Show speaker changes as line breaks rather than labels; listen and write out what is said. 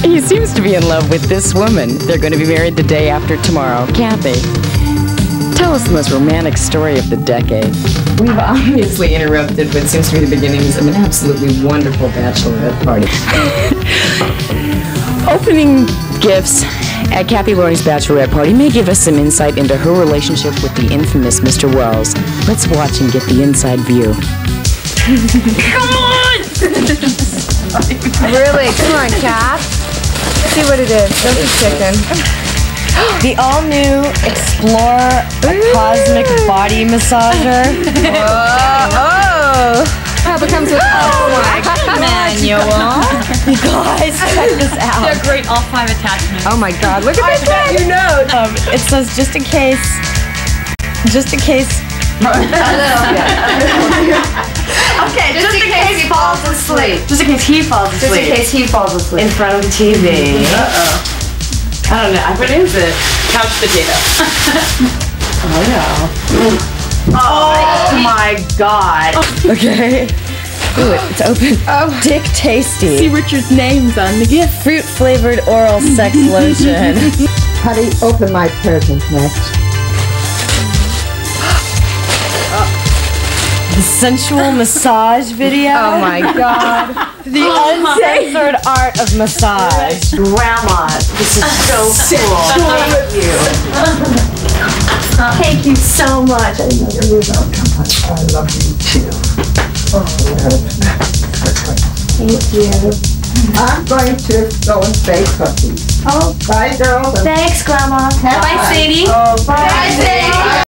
He seems to be in love with this woman. They're going to be married the day after tomorrow. Kathy, tell us the most romantic story of the decade. We've obviously interrupted what seems to be the beginnings of an absolutely wonderful bachelorette party. Opening gifts at Kathy Lorry's bachelorette party may give us some insight into her relationship with the infamous Mr. Wells. Let's watch and get the inside view.
Come on!
Really? Come on, Kath. See what it is. Don't be chicken.
The all-new Explorer Cosmic Body Massager.
Oh! Probably comes with
Manual. You guys, check this out.
They're great, all 5 attachments.
Oh my God! Look at this one.
You know, it says just in case.
Okay, just in case he falls asleep.
Just in case he falls asleep.
Just in case he falls asleep.
In front of the TV.
Uh-oh.
I don't know. What is it?
Couch potato.
Oh no. Oh my God. Okay. Ooh, it's open.
Oh.
Dick Tasty.
See Richard's name's on the gift.
Fruit flavored oral sex lotion.
Honey, open my present next.
The sensual massage video.
Oh my God!
The uncensored art of massage.
Grandma, this is so cool. Thank you. Thank you so much.
You're welcome. I love you too. Oh,
Thank you.
I'm going to go and bake cookies. Oh, bye, girls.
Thanks, Grandma.
Bye,
Sadie.
Oh, bye.
Bye, Sadie.